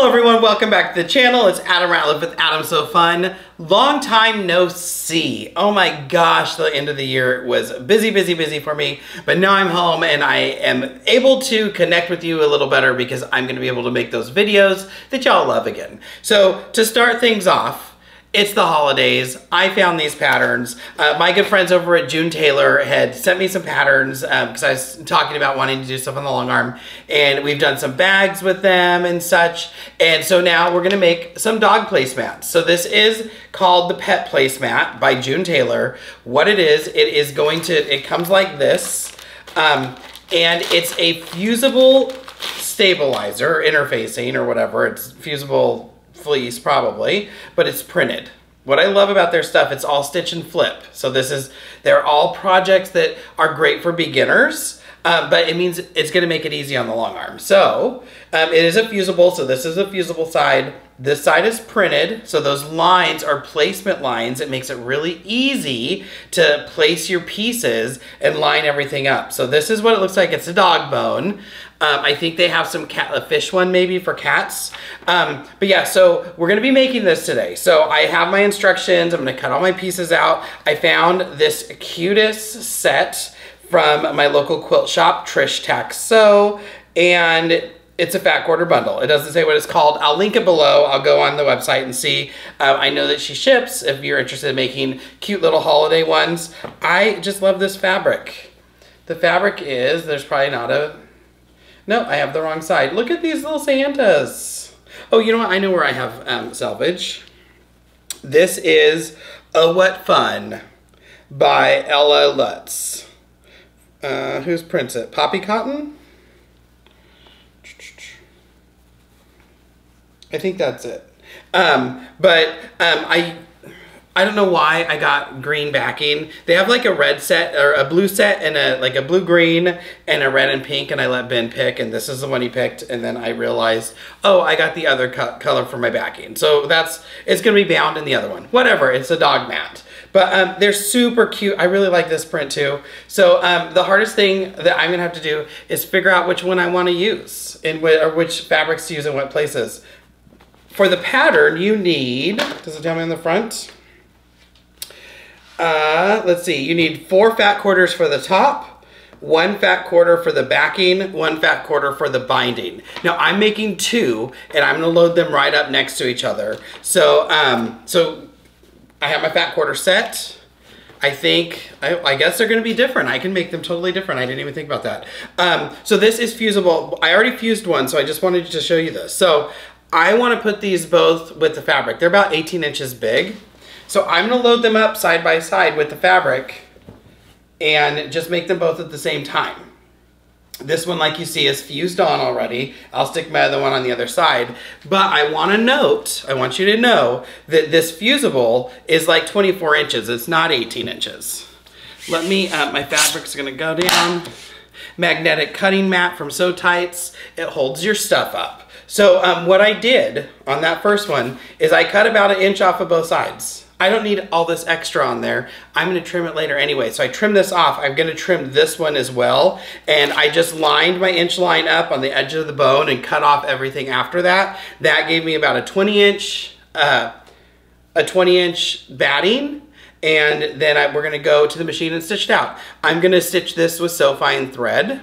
Hello everyone, welcome back to the channel. It's Adam Ratliff with Adam So Fun. Long time no see. Oh my gosh, the end of the year was busy for me, but now I'm home and I am able to connect with you a little better because I'm gonna be able to make those videos that y'all love again. So to start things off, it's the holidays. I found these patterns. My good friends over at Tailor had sent me some patterns because I was talking about wanting to do stuff on the Longarm, and we've done some bags with them and such. And so now we're gonna make some dog placemats. So this is called the Pet Placemat by Tailor. What it is it comes like this, and it's a fusible stabilizer, interfacing or whatever. It's fusible fleece probably, but it's printed. What I love about their stuff, it's all stitch and flip. So they're all projects that are great for beginners, but it means it's gonna make it easy on the long arm. So it is a fusible, so this is a fusible side. This side is printed, so those lines are placement lines. It makes it really easy to place your pieces and line everything up. So this is what it looks like. It's a dog bone. I think they have a fish one maybe for cats. But yeah, so we're gonna be making this today. So I have my instructions. I'm gonna cut all my pieces out. I found this cutest set from my local quilt shop, TrishTacSew, and it's a fat quarter bundle. It doesn't say what it's called. I'll link it below. I'll go on the website and see. I know that she ships if you're interested in making cute little holiday ones. I just love this fabric. The fabric is, there's probably not a, no, I have the wrong side. Look at these little Santas. Oh, you know what? I know where I have salvage. This is Oh What Fun by Ella Lutz. Who's prints it? Poppy Cotton? I think that's it. I don't know why I got green backing. They have like a red set or a blue set and a blue green and a red and pink, and I let Ben pick, and this is the one he picked, and then I realized, oh, I got the other color for my backing. So it's gonna be bound in the other one. Whatever, it's a dog mat. But they're super cute. I really like this print too. So the hardest thing that I'm gonna have to do is figure out which one I wanna use or which fabrics to use in what places. For the pattern, you need, does it tell me on the front? Let's see, you need 4 fat quarters for the top, 1 fat quarter for the backing, 1 fat quarter for the binding. Now I'm making 2, and I'm gonna load them right up next to each other. So, so I have my fat quarter set. I guess they're gonna be different. I can make them totally different. I didn't even think about that. So this is fusible. I already fused one, so I just wanted to show you this. So I wanna put these both with the fabric. They're about 18 inches big. So I'm gonna load them up side by side with the fabric and just make them both at the same time. This one, like you see, is fused on already. I'll stick my other one on the other side. But I want you to know that this fusible is like 24 inches. It's not 18 inches. Let me, my fabric's gonna go down. Magnetic cutting mat from Sew Tights. It holds your stuff up. So what I did on that first one is I cut about 1 inch off of both sides. I don't need all this extra on there. I'm gonna trim it later anyway. So I trim this off. I'm gonna trim this one as well. And I just lined my inch line up on the edge of the bone and cut off everything after that. That gave me about a 20 inch batting. And then we're gonna go to the machine and stitch it out. I'm gonna stitch this with So Fine thread.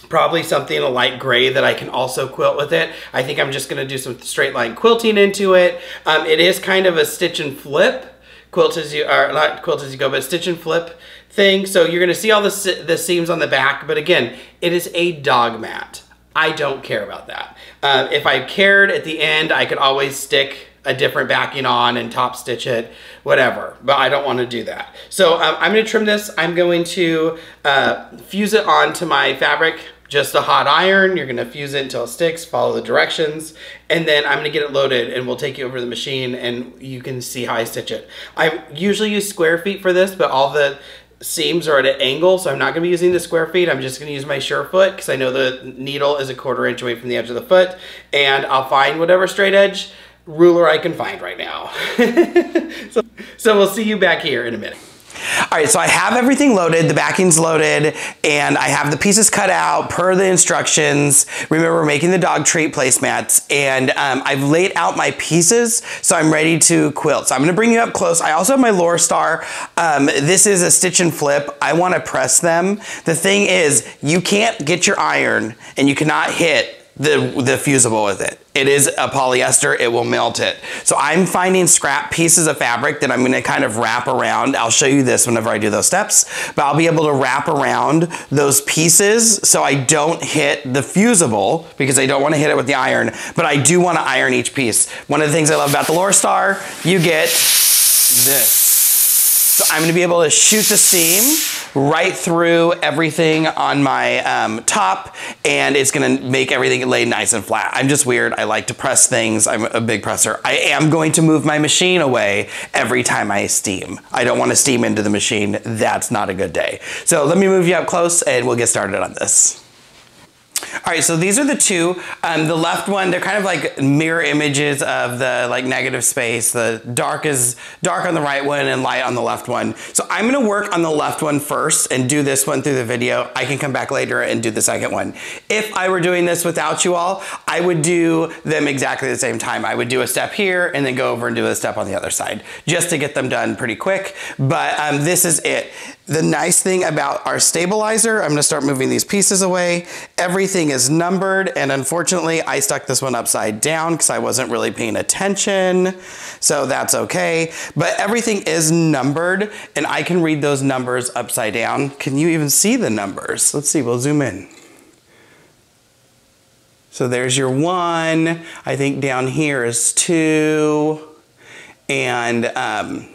Probably something a light gray that I can also quilt with it. I think I'm just gonna do some straight line quilting into it. It is kind of a stitch and flip, quilt as you go, but stitch and flip thing. So you're gonna see all the seams on the back, but again, it is a dog mat. I don't care about that. If I cared at the end, I could always stick a different backing on and top stitch it, whatever, but I don't want to do that. So I'm going to trim this. I'm going to fuse it onto my fabric, just a hot iron. You're going to fuse it until it sticks, follow the directions, and then I'm going to get it loaded and we'll take you over to the machine and you can see how I stitch it. I usually use square feet for this, but all the seams are at an angle, so I'm not going to be using the square feet. I'm just going to use my sure foot because I know the needle is a 1/4 inch away from the edge of the foot, and I'll find whatever straight edge ruler I can find right now. So we'll see you back here in a minute. All right, so I have everything loaded, the backing's loaded, and I have the pieces cut out per the instructions. Remember, we're making the dog treat placemats, and I've laid out my pieces, so I'm ready to quilt. So I'm gonna bring you up close. I also have my Lure Star. This is a stitch and flip. I wanna press them. The thing is, you can't get your iron, and you cannot hit the fusible with it. It is a polyester, it will melt it. So I'm finding scrap pieces of fabric that I'm gonna kind of wrap around. I'll show you this whenever I do those steps, but I'll be able to wrap around those pieces so I don't hit the fusible because I don't wanna hit it with the iron, but I do wanna iron each piece. One of the things I love about the Lure Star, you get this. So I'm gonna be able to shoot the seam right through everything on my top, and it's gonna make everything lay nice and flat. I'm just weird, I like to press things. I'm a big presser. I am going to move my machine away every time I steam. I don't wanna steam into the machine. That's not a good day. So let me move you up close and we'll get started on this. All right, so these are the two. The left one, they're kind of like mirror images of the like negative space. The dark is dark on the right one and light on the left one. So I'm gonna work on the left one first and do this one through the video. I can come back later and do the second one. If I were doing this without you all, I would do them exactly the same time. I would do a step here and then go over and do a step on the other side just to get them done pretty quick. But this is it. The nice thing about our stabilizer, I'm gonna start moving these pieces away. Everything is numbered, and unfortunately I stuck this one upside down because I wasn't really paying attention, so that's okay. But everything is numbered, and I can read those numbers upside down. Can you even see the numbers? Let's see, we'll zoom in. So there's your 1, I think down here is 2, and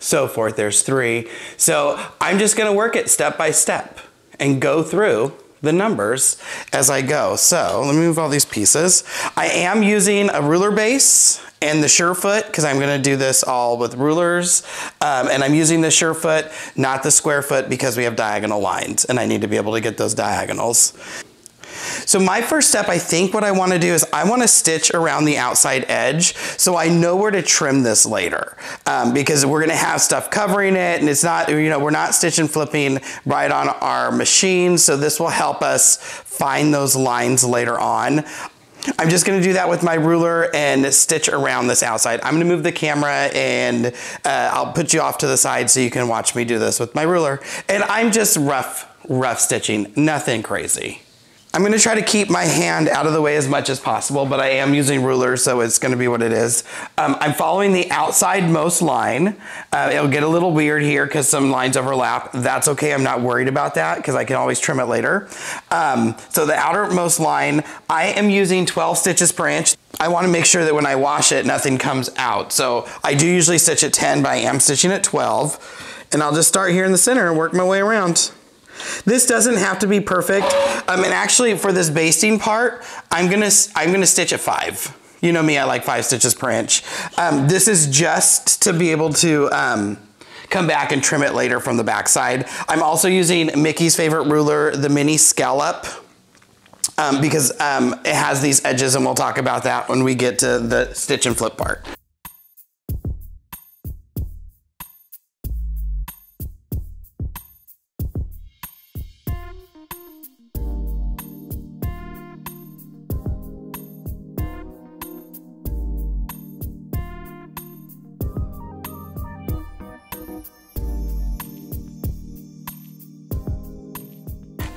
so forth, there's 3. So I'm just gonna work it step by step and go through the numbers as I go. So let me move all these pieces. I am using a ruler base and the Surefoot because I'm gonna do this all with rulers. And I'm using the Surefoot, not the square foot, because we have diagonal lines and I need to be able to get those diagonals. So my first step, I think what I want to do is I want to stitch around the outside edge so I know where to trim this later, because we're going to have stuff covering it, and it's not, you know, we're not stitch and flipping right on our machine, so this will help us find those lines later on. I'm just going to do that with my ruler and stitch around this outside. I'm going to move the camera and I'll put you off to the side so you can watch me do this with my ruler. And I'm just rough stitching, nothing crazy. I'm gonna try to keep my hand out of the way as much as possible, but I am using rulers, so it's gonna be what it is. I'm following the outside most line. It'll get a little weird here because some lines overlap. That's okay, I'm not worried about that because I can always trim it later. So the outermost line, I am using 12 stitches per inch. I wanna make sure that when I wash it, nothing comes out. So I do usually stitch at 10, but I am stitching at 12. And I'll just start here in the center and work my way around. This doesn't have to be perfect. And actually for this basting part, I'm gonna stitch at 5. You know me, I like 5 stitches per inch. This is just to be able to come back and trim it later from the back side. I'm also using Mickey's favorite ruler, the mini Scallop, because it has these edges, and we'll talk about that when we get to the stitch and flip part.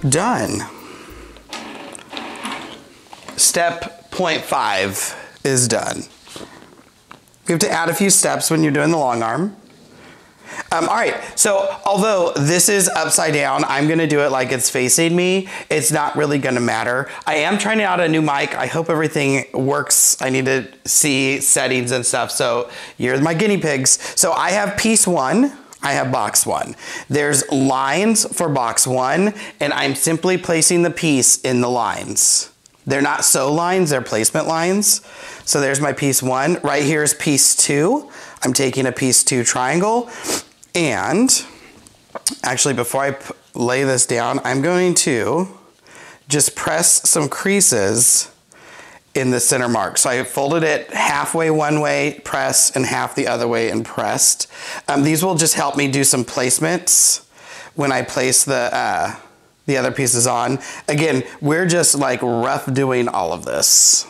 Done. Step 0.5 is done. We have to add a few steps when you're doing the long arm. All right, so although this is upside down, I'm gonna do it like it's facing me. It's not really gonna matter. I am trying out a new mic. I hope everything works. I need to see settings and stuff, so you're my guinea pigs. So I have piece 1. I have box 1. There's lines for box 1, and I'm simply placing the piece in the lines. They're not sew lines, they're placement lines. So there's my piece 1. Right here is piece 2. I'm taking a piece 2 triangle, and actually before I lay this down, I'm going to just press some creases in the center mark. So I folded it halfway one way, pressed, and half the other way and pressed. These will just help me do some placements when I place the other pieces on. Again, we're just like rough doing all of this.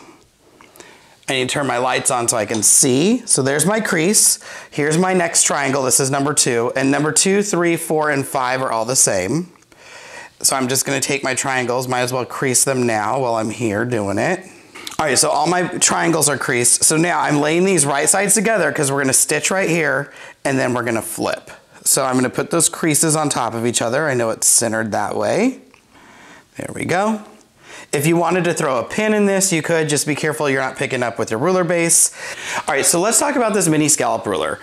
I need to turn my lights on so I can see. So there's my crease. Here's my next triangle. This is number 2. And number 2, 3, 4, and 5 are all the same. So I'm just gonna take my triangles, might as well crease them now while I'm here doing it. All right, so all my triangles are creased. So now I'm laying these right sides together because we're gonna stitch right here and then we're gonna flip. So I'm gonna put those creases on top of each other. I know it's centered that way. There we go. If you wanted to throw a pin in this, you could. Just be careful you're not picking up with your ruler base. All right, so let's talk about this mini scallop ruler.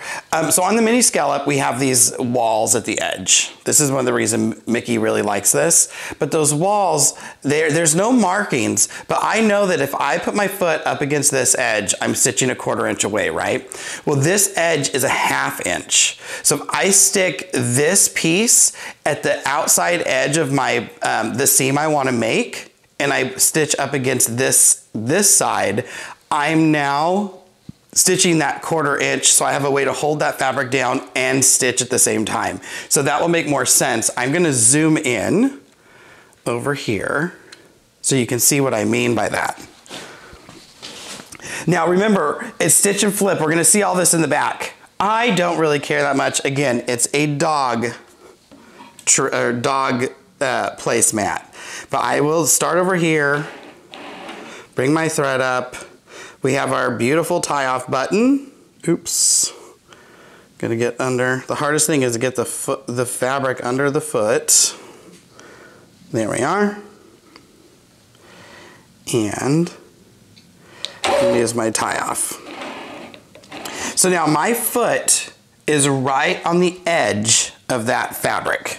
So on the mini scallop, we have these walls at the edge. This is one of the reasons Mickey really likes this. But those walls, there's no markings, but I know that if I put my foot up against this edge, I'm stitching 1/4 inch away, right? Well, this edge is 1/2 inch. So if I stick this piece at the outside edge of my the seam I want to make, and I stitch up against this side, I'm now stitching that 1/4 inch, so I have a way to hold that fabric down and stitch at the same time. So that will make more sense. I'm gonna zoom in over here so you can see what I mean by that. Now remember, it's stitch and flip. We're gonna see all this in the back. I don't really care that much. Again, it's a dog placemat. But I will start over here, bring my thread up. We have our beautiful tie-off button. Oops, gonna get under. The hardest thing is to get the fabric under the foot. There we are. And here's my tie-off. So now my foot is right on the edge of that fabric.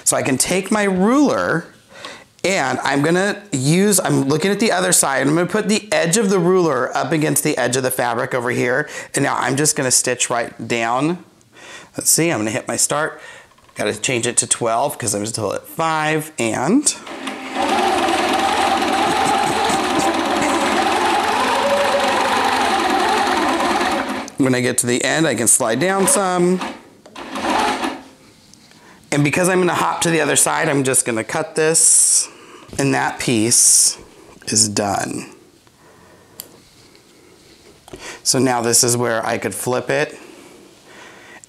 So I can take my ruler and I'm looking at the other side. I'm gonna put the edge of the ruler up against the edge of the fabric over here. And now I'm just gonna stitch right down. Let's see, I'm gonna hit my start. Gotta change it to 12 because I'm still at 5. And when I get to the end, I can slide down some. And because I'm gonna hop to the other side, I'm just gonna cut this, and that piece is done. So now this is where I could flip it.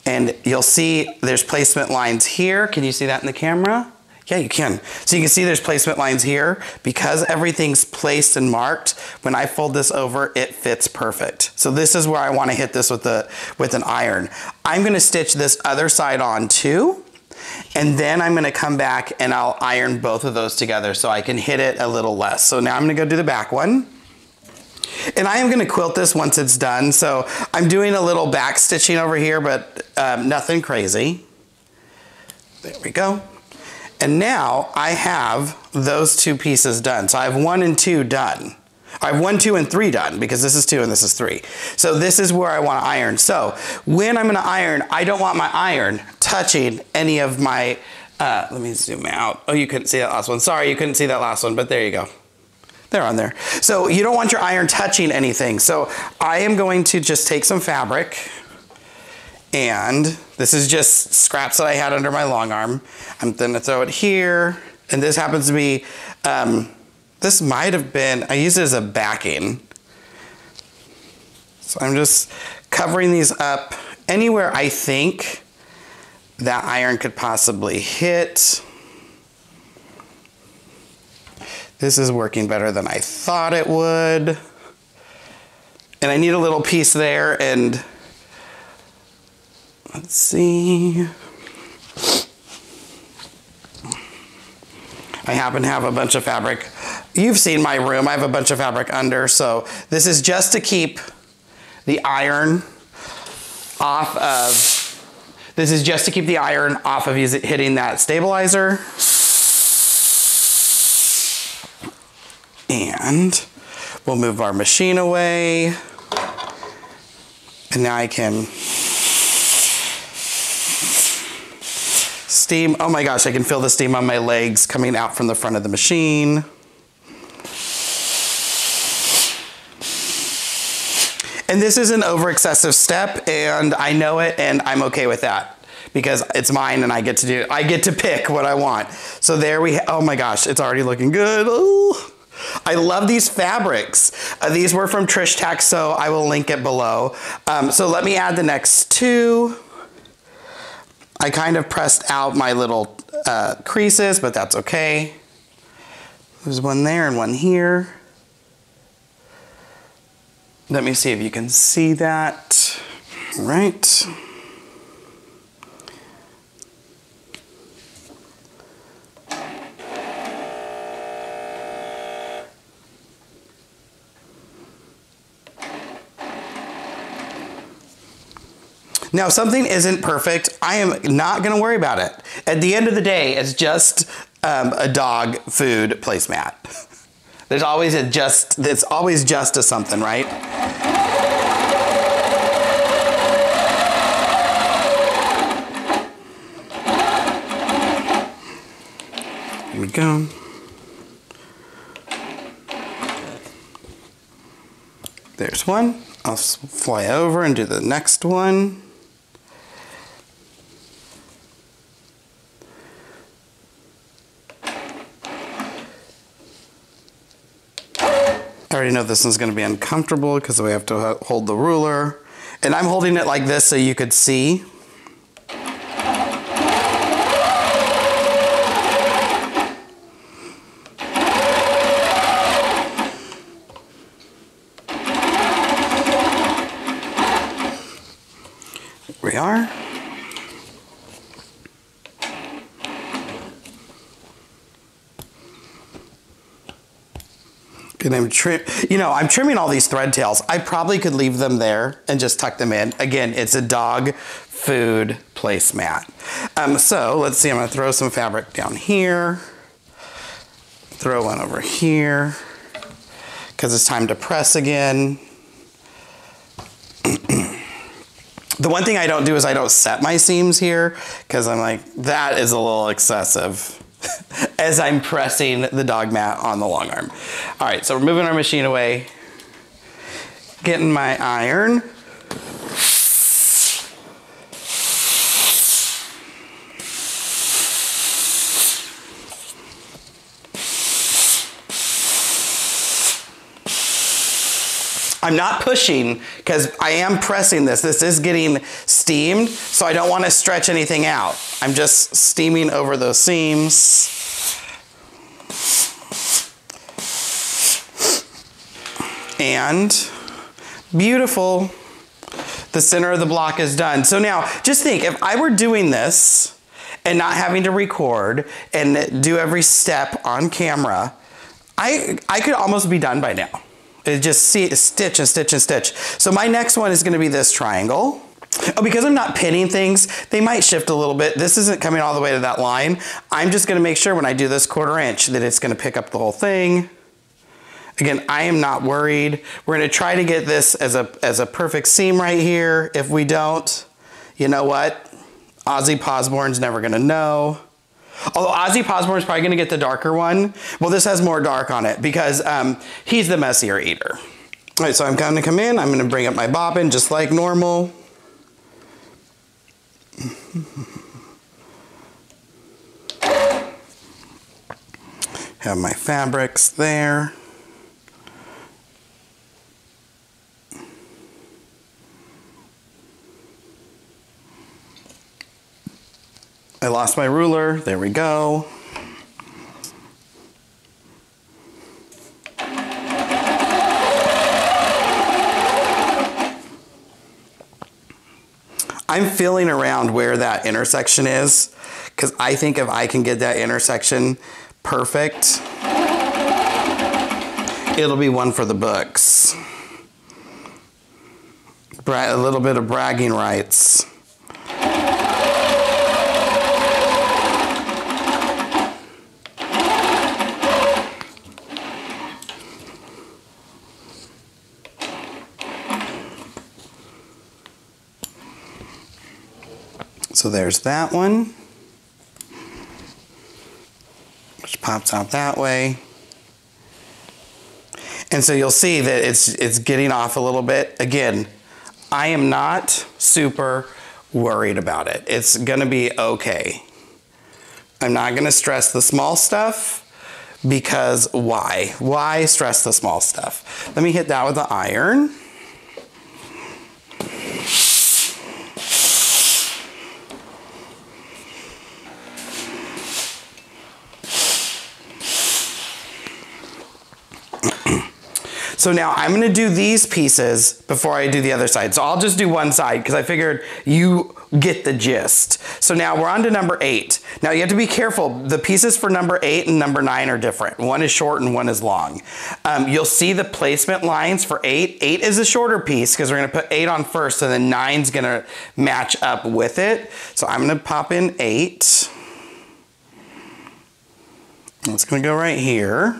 And you'll see there's placement lines here. Can you see that in the camera? Yeah, you can. So you can see there's placement lines here. Because everything's placed and marked, when I fold this over, it fits perfect. So this is where I wanna hit this with an iron. I'm gonna stitch this other side on too. And then I'm gonna come back and I'll iron both of those together so I can hit it a little less. So now I'm gonna go do the back one. And I am gonna quilt this once it's done. So I'm doing a little back stitching over here, but nothing crazy. There we go. And now I have those 2 pieces done. So I have 1 and 2 done. I have 1, 2, and 3 done because this is 2 and this is 3. So this is where I want to iron. So when I'm going to iron, I don't want my iron touching any of my, let me zoom out. Oh, you couldn't see that last one. Sorry, you couldn't see that last one, but there you go. They're on there. So you don't want your iron touching anything. So I am going to just take some fabric, and this is just scraps that I had under my long arm. I'm going to throw it here, and this happens to be, this might have been, I used it as a backing. So I'm just covering these up anywhere I think that iron could possibly hit. This is working better than I thought it would. And I need a little piece there, and let's see. I happen to have a bunch of fabric. You've seen my room. I have a bunch of fabric under, so this is just to keep the iron off of, hitting that stabilizer. And we'll move our machine away. And now I can steam. Oh my gosh, I can feel the steam on my legs coming out from the front of the machine. And this is an over excessive step, and I know it, and I'm okay with that because it's mine and I get to pick what I want. So there oh my gosh, it's already looking good. Ooh. I love these fabrics. These were from TrishTacSew. I will link it below. So let me add the next two. I kind of pressed out my little creases, but that's okay. There's one there and one here. Let me see if you can see that. All right. Now, if something isn't perfect, I am not gonna worry about it. At the end of the day, it's just a dog food placemat. It's always just a something, right? Here we go. There's one. I'll fly over and do the next one. I already know this one's going to be uncomfortable because we have to hold the ruler. And I'm holding it like this so you could see. Here we are. And I'm trimming all these thread tails. I probably could leave them there and just tuck them in. Again, it's a dog food placemat. So let's see, I'm gonna throw some fabric down here. Throw one over here, because it's time to press again. The one thing I don't do is I don't set my seams here, because I'm like, that is a little excessive. As I'm pressing the dog mat on the long arm. All right, so we're moving our machine away. Getting my iron. I'm not pushing because I am pressing this. This is getting steamed, so I don't want to stretch anything out. I'm just steaming over those seams. And beautiful. The center of the block is done. So now just think, if I were doing this and not having to record and do every step on camera, I could almost be done by now. Just stitch and stitch and stitch. So my next one is going to be this triangle. Oh, because I'm not pinning things, they might shift a little bit. This isn't coming all the way to that line. I'm just going to make sure when I do this 1/4 inch that it's going to pick up the whole thing. Again, I am not worried. We're going to try to get this as a perfect seam right here. If we don't, you know what? Ozzy Posborn's never going to know. Although Ozzy Posborn's probably going to get the darker one. Well, this has more dark on it because he's the messier eater. All right, so I'm going to come in. I'm going to bring up my bobbin just like normal. Have my fabrics there. I lost my ruler. There we go. I'm feeling around where that intersection is, because I think if I can get that intersection perfect, it'll be one for the books. A little bit of bragging rights. So there's that one, which pops out that way. And so you'll see that it's getting off a little bit. Again, I am not super worried about it. It's gonna be okay. I'm not gonna stress the small stuff because why? Why stress the small stuff? Let me hit that with the iron. So now I'm gonna do these pieces before I do the other side. So I'll just do one side because I figured you get the gist. So now we're on to number 8. Now you have to be careful. The pieces for number 8 and number 9 are different. One is short and one is long. You'll see the placement lines for 8. 8 is a shorter piece because we're gonna put 8 on first, and then 9's gonna match up with it. So I'm gonna pop in 8. It's gonna go right here.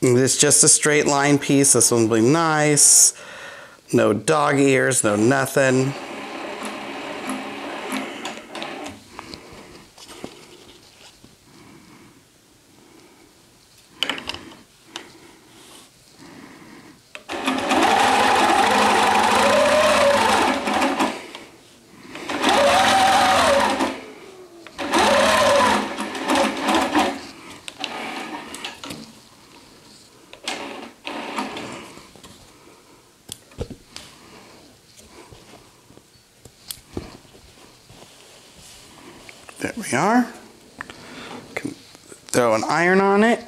This is just a straight line piece. This one will be nice. No dog ears, no nothing. There we are. Can throw an iron on it.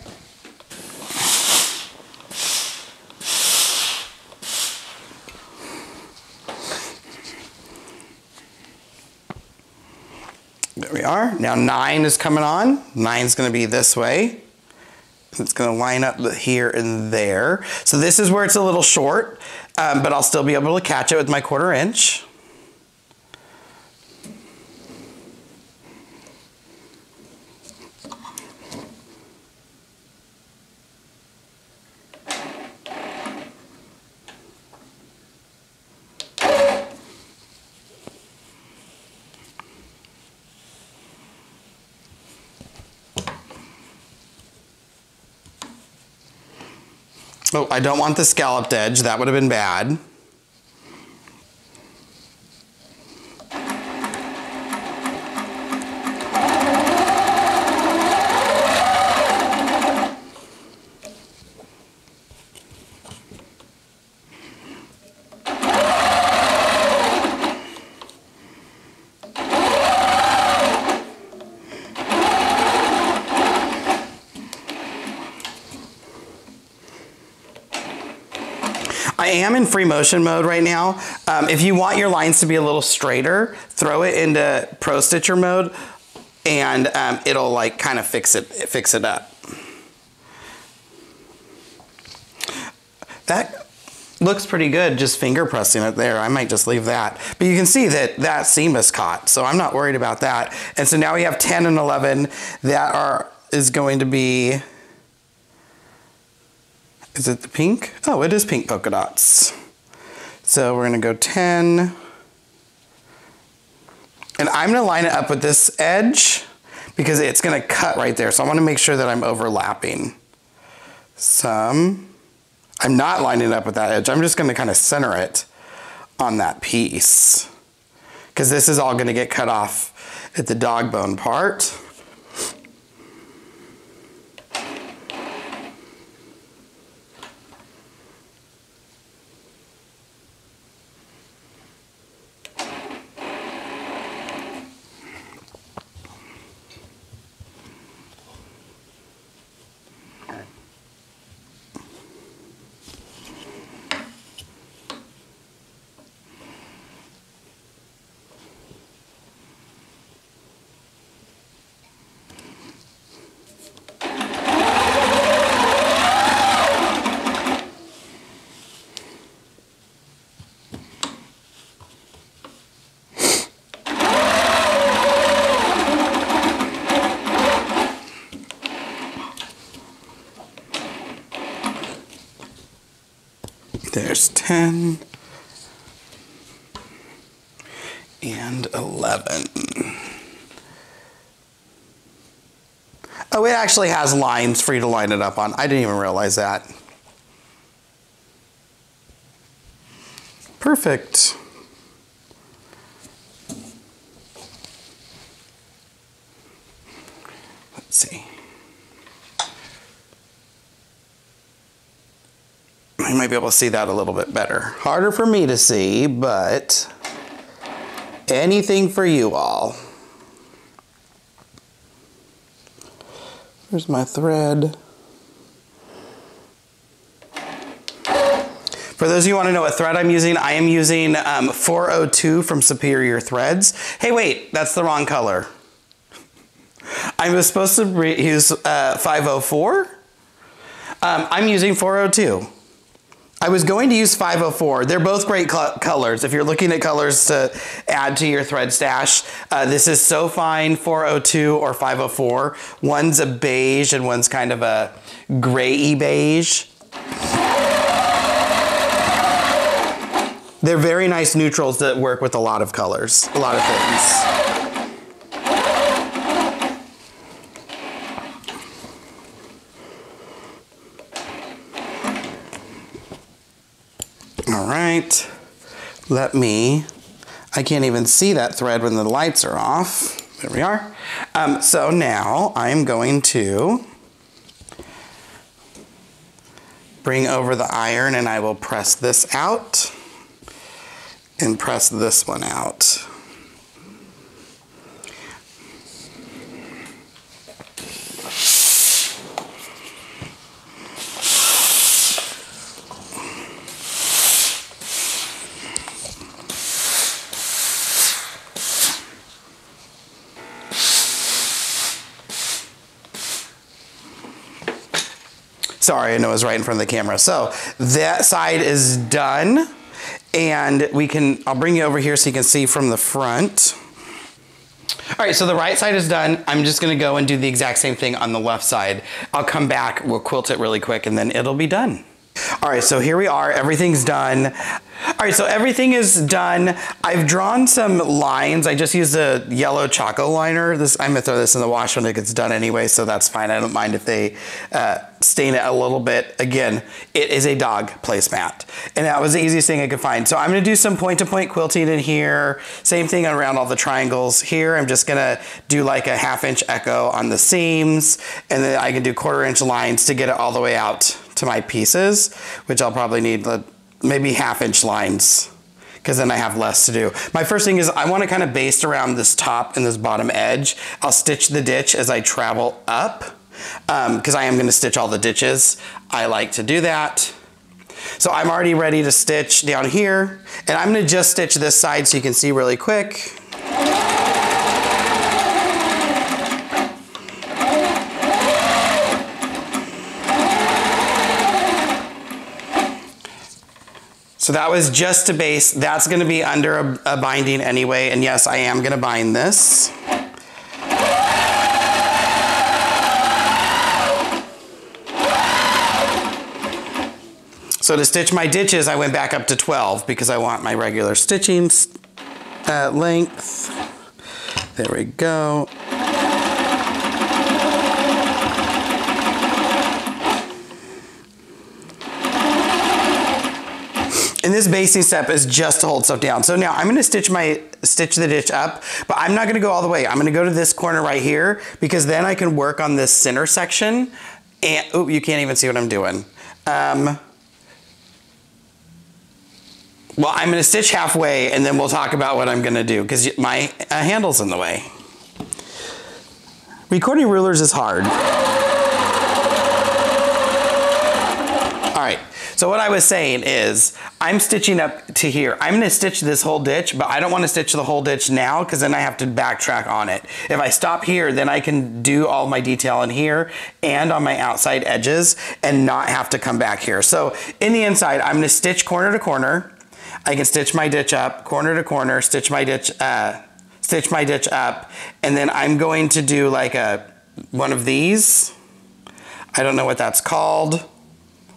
There we are. Now 9 is coming on. 9's going to be this way. It's going to line up here and there. So this is where it's a little short, but I'll still be able to catch it with my 1/4 inch. Oh, I don't want the scalloped edge. That would have been bad. I am in free motion mode right now. If you want your lines to be a little straighter, throw it into Pro Stitcher mode and it'll like kind of fix it up. That looks pretty good, just finger pressing it there. I might just leave that. But you can see that that seam is caught, so I'm not worried about that. And so now we have 10 and 11 that is going to be, is it the pink? Oh, it is pink polka dots. So we're gonna go 10. And I'm gonna line it up with this edge because it's gonna cut right there. So I wanna make sure that I'm overlapping some. I'm not lining it up with that edge. I'm just gonna kind of center it on that piece because this is all gonna get cut off at the dog bone part. There's 10 and Oh, it actually has lines for you to line it up on. I didn't even realize that. Perfect. Let's see. You might be able to see that a little bit better. Harder for me to see, but anything for you all. There's my thread. For those of you who want to know what thread I'm using, I am using 402 from Superior Threads. Hey, wait, that's the wrong color. I was supposed to use 504. I'm using 402. I was going to use 504. They're both great colors. If you're looking at colors to add to your thread stash, this is So Fine 402 or 504. One's a beige and one's kind of a gray-y beige. They're very nice neutrals that work with a lot of colors, a lot of things. All right, I can't even see that thread when the lights are off. There we are. So now I'm going to bring over the iron and I will press this out and press this one out. Sorry, I know it was right in front of the camera. So that side is done. And I'll bring you over here so you can see from the front. All right, so the right side is done. I'm just gonna go and do the exact same thing on the left side. I'll come back, we'll quilt it really quick and then it'll be done. All right, so here we are, everything's done. All right, so everything is done. I've drawn some lines. I just used a yellow Choco liner. I'm gonna throw this in the wash when it gets done anyway, so that's fine. I don't mind if they stain it a little bit. Again, it is a dog placemat, and that was the easiest thing I could find. So I'm gonna do some point-to-point quilting in here. Same thing around all the triangles. Here, I'm just gonna do like a 1/2 inch echo on the seams, and then I can do 1/4 inch lines to get it all the way out to my pieces, which I'll probably need maybe 1/2 inch lines, because then I have less to do. My first thing is I want to kind of baste around this top and this bottom edge. I'll stitch the ditch as I travel up, because I am going to stitch all the ditches. I like to do that. So I'm already ready to stitch down here, and I'm going to just stitch this side so you can see really quick. So that was just to base. That's going to be under a binding anyway. And yes, I am going to bind this. So to stitch my ditches, I went back up to 12 because I want my regular stitching length. There we go. And this basting step is just to hold stuff down. So now I'm going to stitch the ditch up, but I'm not going to go all the way. I'm going to go to this corner right here because then I can work on this center section. And oh, you can't even see what I'm doing. Well, I'm going to stitch halfway and then we'll talk about what I'm going to do because my handle's in the way. Recording rulers is hard. All right. So what I was saying is I'm stitching up to here. I'm gonna stitch this whole ditch, but I don't wanna stitch the whole ditch now because then I have to backtrack on it. If I stop here, then I can do all my detail in here and on my outside edges and not have to come back here. So in the inside, I'm gonna stitch corner to corner. I can stitch my ditch up, corner to corner, stitch my ditch up, and then I'm going to do like one of these. I don't know what that's called,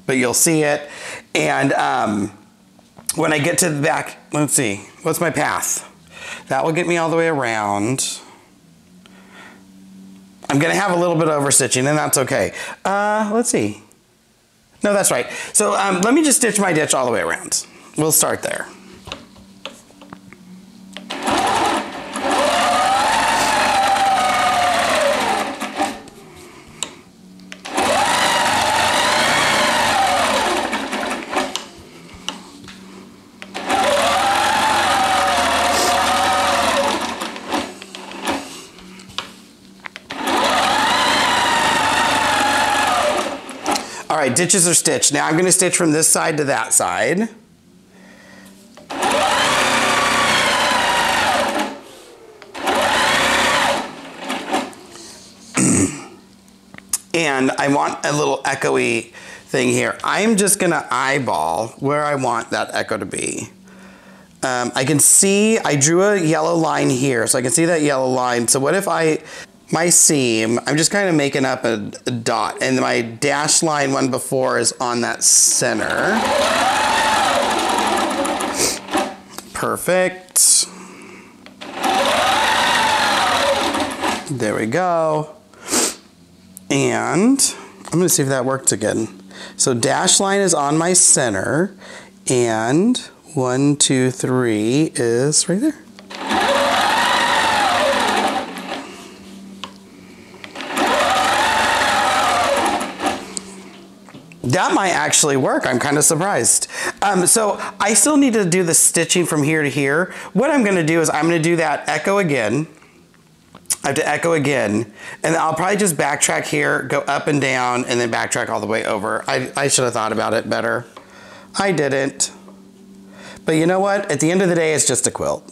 but you'll see it. And when I get to the back, let's see, what's my path? That will get me all the way around. I'm gonna have a little bit of over stitching, and that's okay. Let's see. No, that's right. So let me just stitch my ditch all the way around. We'll start there. All right, ditches are stitched. Now I'm going to stitch from this side to that side. And I want a little echoey thing here. I'm just going to eyeball where I want that echo to be. I can see, I drew a yellow line here, so I can see that yellow line. So what if my seam, I'm just kind of making up a dot, and my dash line one before is on that center. Perfect. There we go. And I'm gonna see if that works again. So dash line is on my center, and 1, 2, 3 is right there. That might actually work. I'm kind of surprised. So I still need to do the stitching from here to here. What I'm gonna do is I'm gonna do that echo again. I have to echo again, and I'll probably just backtrack here, go up and down, and then backtrack all the way over. I should have thought about it better. I didn't. But you know what? At the end of the day, it's just a quilt.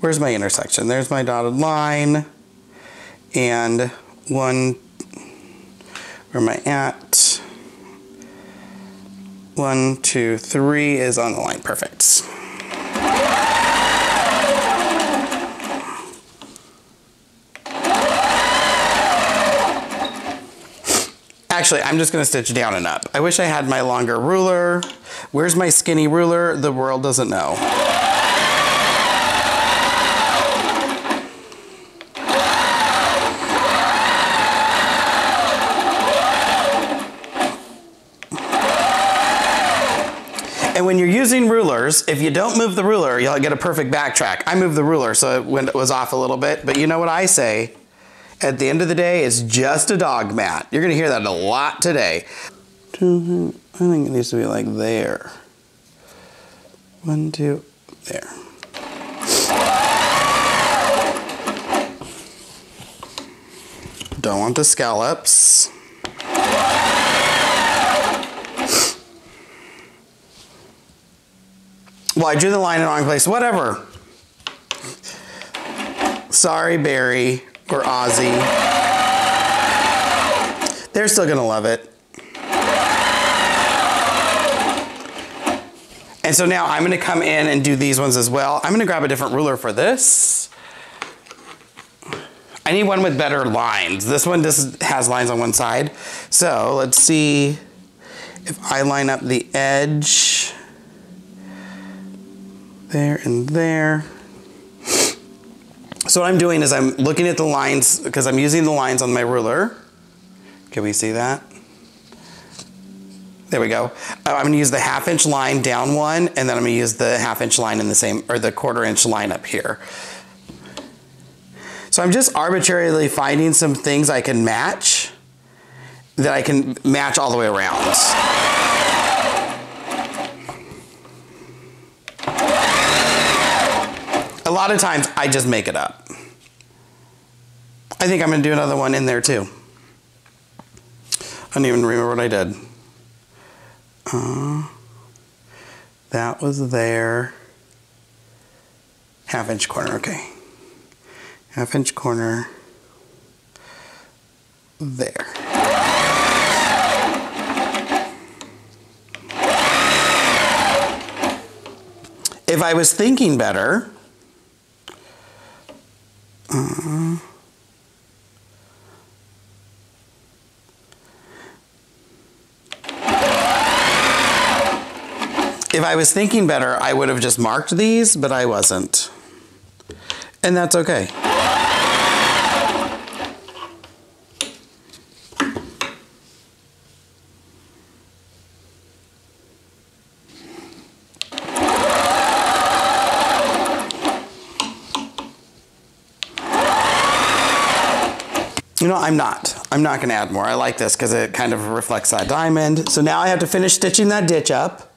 Where's my intersection? There's my dotted line. And one, where am I at? 1, 2, 3 is on the line. Perfect. Actually, I'm just gonna stitch down and up. I wish I had my longer ruler. Where's my skinny ruler? The world doesn't know. And when you're using rulers, if you don't move the ruler, you'll get a perfect backtrack. I moved the ruler, so it was off a little bit, but you know what I say? At the end of the day, it's just a dog mat. You're gonna hear that a lot today. I think it needs to be like there. 1, 2, there. Don't want the scallops. Well, I drew the line in the wrong place. Whatever. Sorry, Barry or Ozzy. They're still gonna love it. And so now I'm gonna come in and do these ones as well. I'm gonna grab a different ruler for this. I need one with better lines. This one just has lines on one side. So let's see if I line up the edge there and there. So what I'm doing is I'm looking at the lines because I'm using the lines on my ruler. Can we see that? There we go. I'm gonna use the 1/2 inch line down one, and then I'm gonna use the 1/2 inch line in the same, or the 1/4 inch line up here. So I'm just arbitrarily finding some things I can match that I can match all the way around. A lot of times I just make it up. I think I'm gonna do another one in there too. I don't even remember what I did. That was there. 1/2 inch corner, okay. 1/2 inch corner there. If I was thinking better, I would have just marked these, but I wasn't. And that's okay. You know, I'm not gonna add more. I like this because it kind of reflects that diamond. So now I have to finish stitching that ditch up.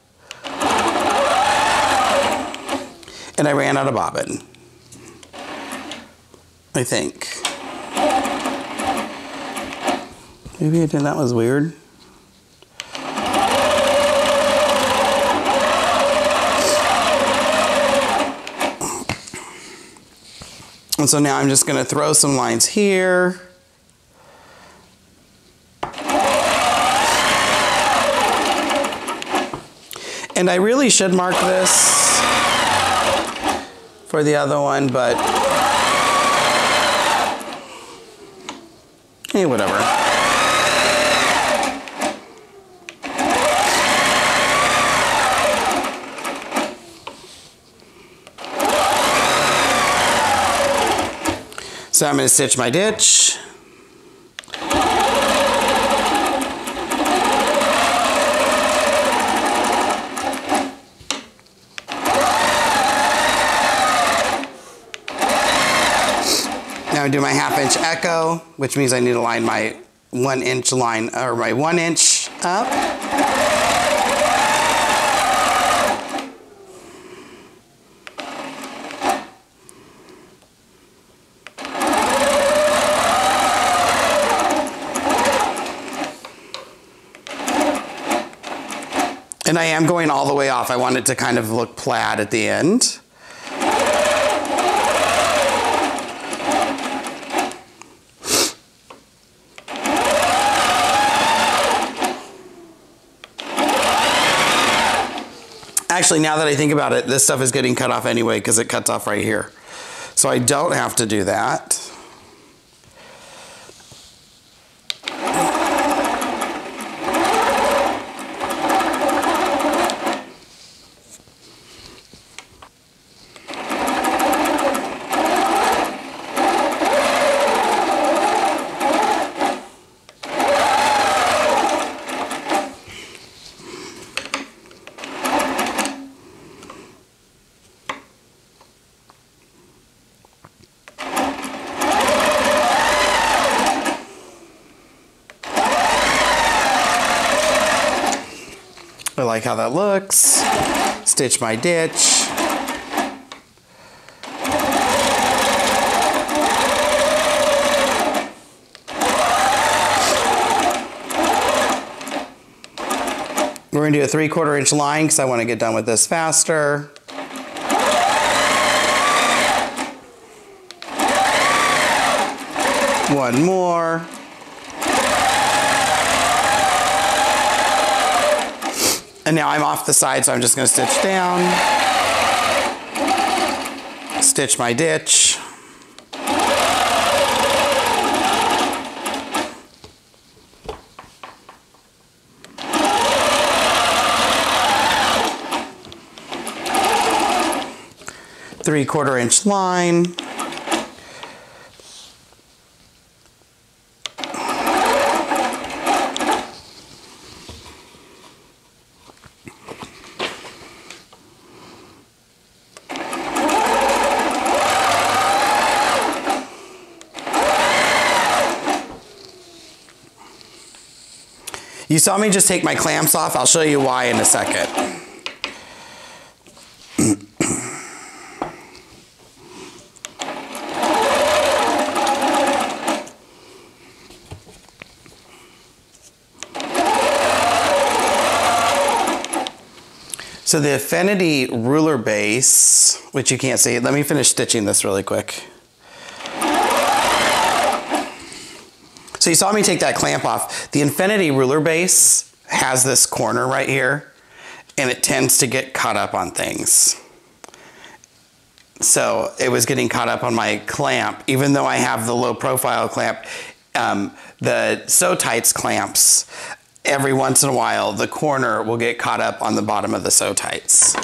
And I ran out of bobbin, I think. Maybe I did, that was weird. And so now I'm just gonna throw some lines here. And I really should mark this for the other one, but hey, whatever. So I'm going to stitch my ditch. Now I do my 1/2 inch echo, which means I need to line my 1 inch line, or my 1 inch up. And I am going all the way off. I want it to kind of look plaid at the end. Actually, now that I think about it, this stuff is getting cut off anyway because it cuts off right here. So I don't have to do that. I like how that looks. Stitch my ditch. We're gonna do a 3/4 inch line because I want to get done with this faster. One more. And now I'm off the side, so I'm just gonna stitch down, stitch my ditch. Three-quarter inch line. You saw me just take my clamps off. I'll show you why in a second. So the Affinity ruler base, which you can't see, let me finish stitching this really quick. So you saw me take that clamp off. The Infinity ruler base has this corner right here, and it tends to get caught up on things. So it was getting caught up on my clamp, even though I have the low profile clamp. The Sew Tights clamps, every once in a while, the corner will get caught up on the bottom of the Sew Tights.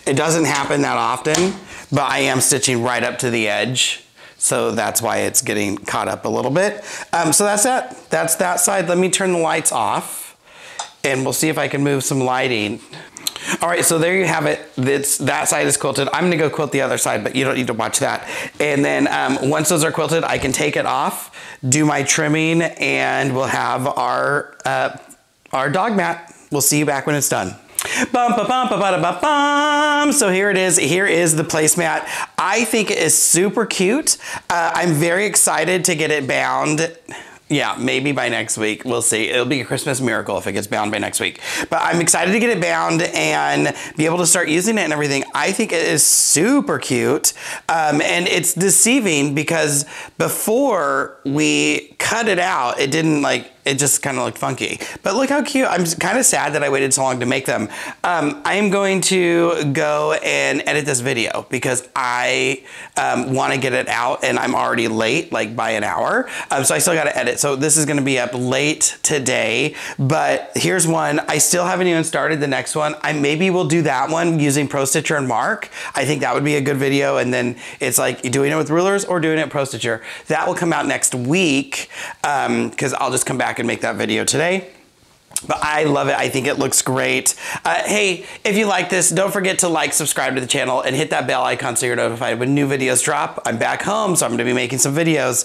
It doesn't happen that often, but I am stitching right up to the edge. So that's why it's getting caught up a little bit. So that's that. That's that side. Let me turn the lights off and we'll see if I can move some lighting. All right, so there you have it. That side is quilted. I'm gonna go quilt the other side, but you don't need to watch that. And then once those are quilted, I can take it off, do my trimming, and we'll have our dog mat. We'll see you back when it's done. Bum, ba, bum, ba, ba, ba, bum. So here it is. Here is the placemat. I think it is super cute. I'm very excited to get it bound. Yeah, maybe by next week. We'll see. It'll be a Christmas miracle if it gets bound by next week. But I'm excited to get it bound and be able to start using it and everything. I think it is super cute. And it's deceiving because before we cut it out, it didn't like, it just kind of looked funky. But look how cute. I'm kind of sad that I waited so long to make them. I am going to go and edit this video because I want to get it out and I'm already late, like by an hour. So I still got to edit. So this is going to be up late today, but here's one. I still haven't even started the next one. I maybe will do that one using Pro Stitcher and Mark. I think that would be a good video. And then it's like doing it with rulers or doing it Pro Stitcher. That will come out next week because I'll just come back and make that video today. But I love it. I think it looks great. Hey, if you like this, don't forget to like, subscribe to the channel, and hit that bell icon so you're notified when new videos drop. I'm back home, so I'm gonna be making some videos.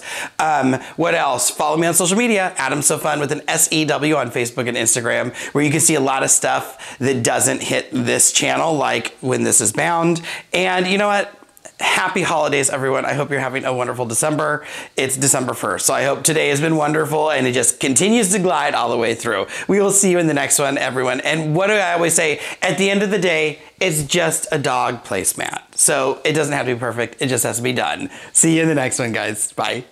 What else? Follow me on social media, Adam So Fun with an S-E-W on Facebook and Instagram, where you can see a lot of stuff that doesn't hit this channel, like when this is bound. And you know what? Happy holidays, everyone. I hope you're having a wonderful December. It's December 1st, so I hope today has been wonderful and it just continues to glide all the way through. We will see you in the next one, everyone. And what do I always say? At the end of the day, it's just a dog placemat. So it doesn't have to be perfect. It just has to be done. See you in the next one, guys. Bye.